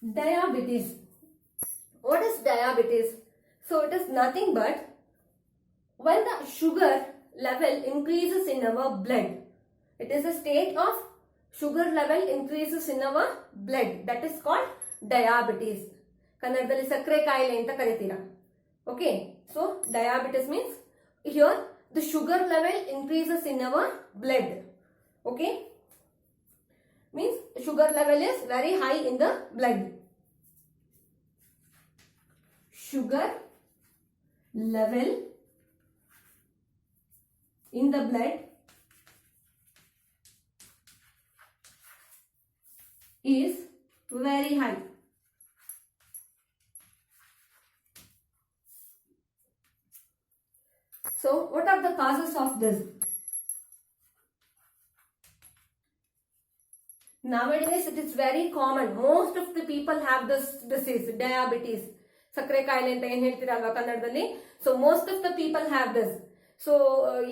Diabetes. What is diabetes? So it is nothing but when the sugar level increases in our blood. It is a state of sugar level increases in our blood. That is called diabetes. ಕನ್ನಡದಲ್ಲಿ ಸಕ್ಕರೆ ಕಾಯಿಲೆ ಅಂತ ಕರಿತೀರಾ. Okay. So diabetes means here the sugar level increases in our blood. Okay. Means sugar level is very high in the blood. Sugar level in the blood is very high. So what are the causes of this? Nowadays it is very common. Most of the people have this disease, diabetes. ಸಕ್ಕರೆ ಕಾಯಿಲೆ ಅಂತ ಏನ್ ಹೇಳ್ತೀರಲ್ವಾ ಕನ್ನಡದಲ್ಲಿ. So most of the people have this. So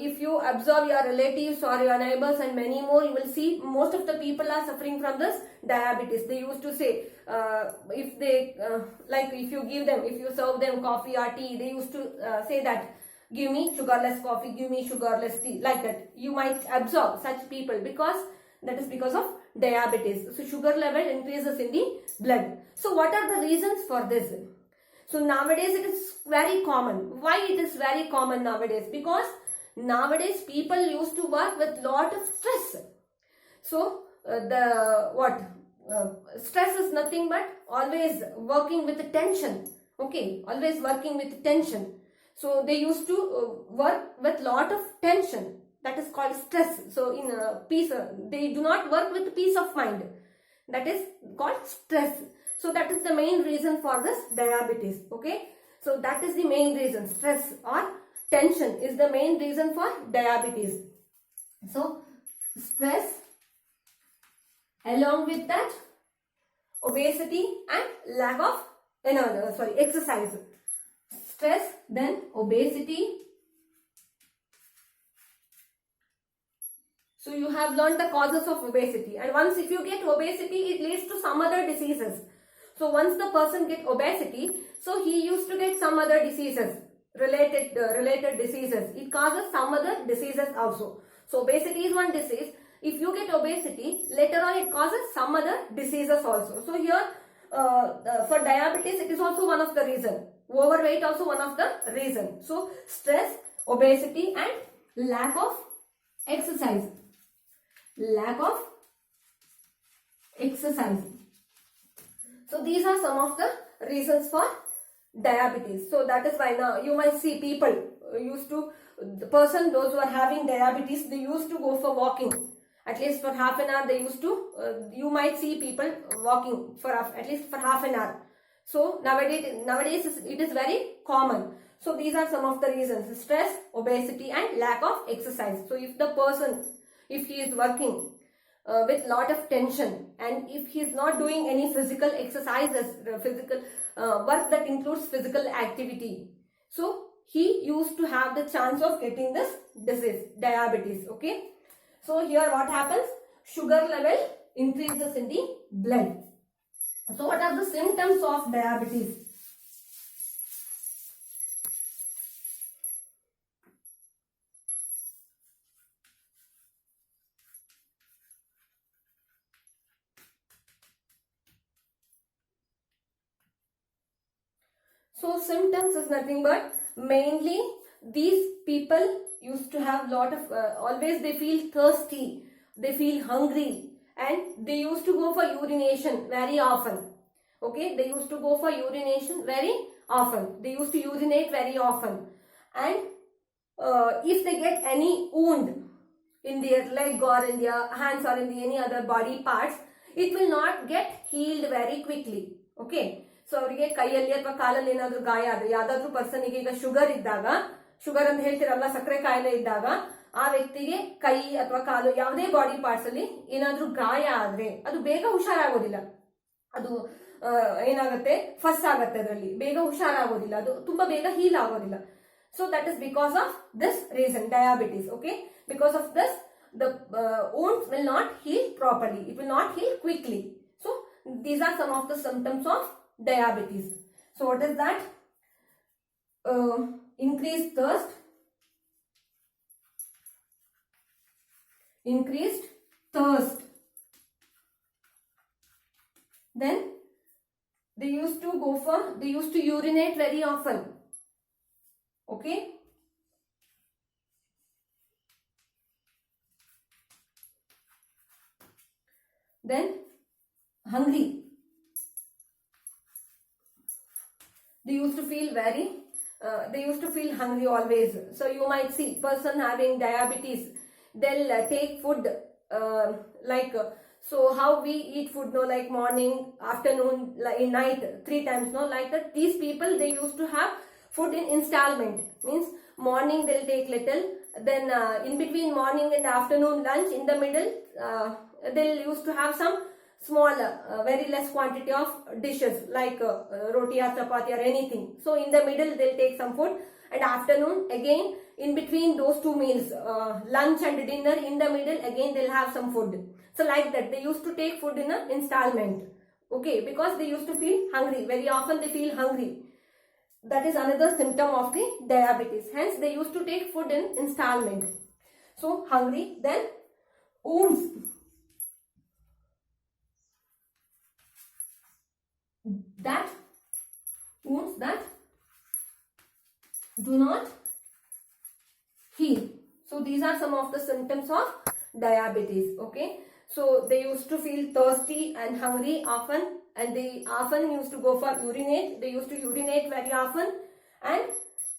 if you observe your relatives or your neighbors and many more, you will see most of the people are suffering from this diabetes. They used to say, if they like if you give them, if you serve them coffee or tea, they used to say that, give me sugarless coffee, give me sugarless tea, like that. You might observe such people because that is because of diabetes. So sugar level increases in the blood. So what are the reasons for this? So nowadays it is very common. Why it is very common nowadays? Because nowadays people used to work with lot of stress. So stress is nothing but always working with tension. Okay, always working with tension. So they used to work with lot of tension. That is called stress. So in peace, they do not work with peace of mind. That is called stress. So that is the main reason for this diabetes. Okay. So that is the main reason. Stress or tension is the main reason for diabetes. So stress, along with that obesity and lack of exercise. Stress, then obesity. So you have learned the causes of obesity, and once if you get obesity, it leads to some other diseases. So once the person get obesity, so he used to get some other diseases, related diseases. It causes some other diseases also. So obesity is one disease. If you get obesity, later on it causes some other diseases also. So here for diabetes, it is also one of the reason. Overweight also one of the reason. So stress, obesity and lack of exercise. Lack of exercise. So these are some of the reasons for diabetes. So that is why now you might see people those who are having diabetes, they used to go for walking. At least for half an hour they used to, you might see people walking for at least for half an hour. So nowadays it is very common. So these are some of the reasons: stress, obesity and lack of exercise. So if the person, if he is working with lot of tension, and if he is not doing any physical exercises, physical work that includes physical activity, so he used to have the chance of getting this disease, diabetes. Okay. So here what happens? Sugar level increases in the blood. So what are the symptoms of diabetes? So symptoms is nothing but mainly these people used to have lot of always they feel thirsty, they feel hungry, and they used to go for urination very often. Okay, they used to go for urination very often. They used to urinate very often, and if they get any wound in their leg or in their hands or in any other body parts, it will not get healed very quickly. Okay. So ಅವರಿಗೆ ಕೈಯಲ್ಲಿ ಅಥವಾ ಕಾಲಲ್ಲಿ ಏನಾದ್ರು ಗಾಯ ಆದ್ರೆ, ಯಾವ್ದಾದ್ರು ಪರ್ಸನ್ಗೆ ಈಗ sugar ಇದ್ದಾಗ, ಶುಗರ್ ಅಂತ ಹೇಳ್ತಿರಲ್ಲ, ಸಕ್ಕರೆ ಕಾಯಿಲೆ ಇದ್ದಾಗ ಆ ವ್ಯಕ್ತಿಗೆ ಕೈ ಅಥವಾ ಕಾಲು ಯಾವುದೇ ಬಾಡಿ ಪಾರ್ಟ್ಸ್ ಅಲ್ಲಿ ಏನಾದ್ರೂ ಗಾಯ ಆದ್ರೆ ಅದು ಬೇಗ ಹುಷಾರಾಗೋದಿಲ್ಲ. ಅದು ಏನಾಗುತ್ತೆ, ಫಸ್ಟ್ ಆಗತ್ತೆ, ಅದರಲ್ಲಿ ಬೇಗ ಹುಷಾರಾಗೋದಿಲ್ಲ, ಅದು ತುಂಬಾ ಬೇಗ ಹೀಲ್ ಆಗೋದಿಲ್ಲ. So that is because of this reason, diabetes. Okay, because of this the wounds will not heal properly, it will not heal quickly. So these are some of the symptoms of diabetes. So what is that? Increased thirst, increased thirst. Then they used to urinate very often. Okay. Then hungry. They used to feel hungry always. So you might see person having diabetes, they'll take food so how we eat food, no, like morning, afternoon, like night, 3 times, no, like that. These people, they used to have food in installment. Means morning they'll take little, then in between morning and afternoon lunch, in the middle they'll used to have some small, very less quantity of dishes like roti or chapati or anything. So in the middle they'll take some food, and afternoon again in between those 2 meals, lunch and dinner, in the middle again they'll have some food. So like that, they used to take food in an installment. Okay, because they used to feel hungry. Very often they feel hungry. That is another symptom of the diabetes. Hence they used to take food in installment. So hungry. Then wounds. Wounds that do not heal. So these are some of the symptoms of diabetes. Okay. So they used to feel thirsty and hungry often, and they often used to go for urinate. They used to urinate very often. And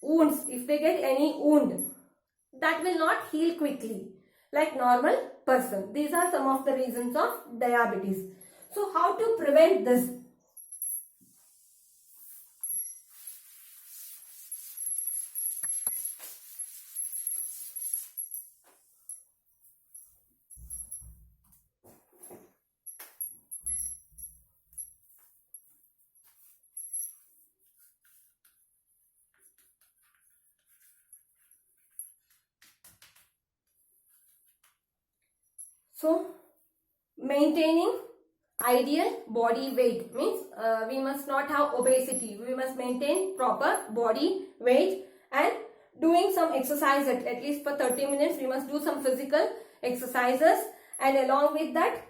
wounds, if they get any wound, that will not heal quickly like normal person. These are some of the reasons of diabetes. So how to prevent this? So, maintaining ideal body weight means we must not have obesity. We must maintain proper body weight, and doing some exercise at least for 30 minutes. We must do some physical exercises, and along with that,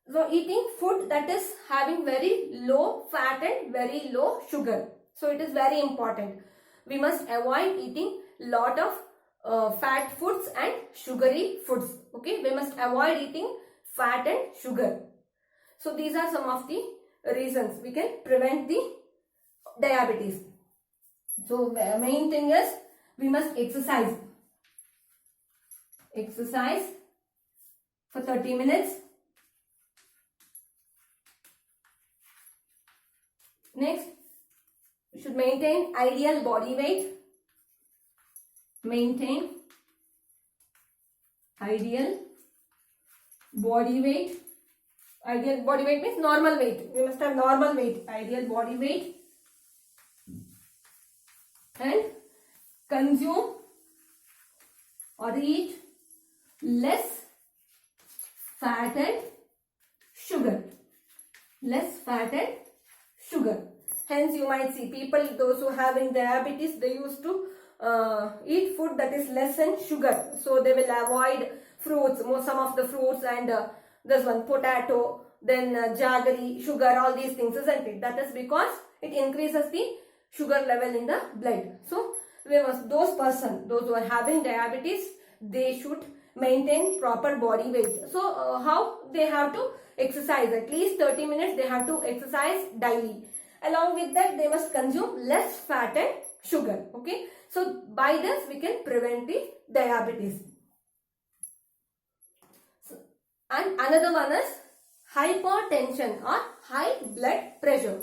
so eating food that is having very low fat and very low sugar. So it is very important. We must avoid eating lot of fat foods and sugary foods. Okay, we must avoid eating fat and sugar. So these are some of the reasons we can prevent the diabetes. So main thing is we must exercise. Exercise for 30 minutes. Next, we should maintain ideal body weight. Maintain ideal body weight. Ideal body weight means normal weight. We must have normal weight. Ideal body weight. And consume or eat less fat and sugar. Less fat and sugar. Hence you might see people, those who having diabetes, they used to eat food that is less in sugar. So they will avoid fruits, some of the fruits, and this one potato, then jaggery, sugar, all these things, isn't it? That is because it increases the sugar level in the blood. So we must, those who are having diabetes, they should maintain proper body weight. So how they have to exercise, at least 30 minutes they have to exercise daily. Along with that, they must consume less fat and sugar. Okay, so by this we can prevent the diabetes. And another one is hypertension or high blood pressure.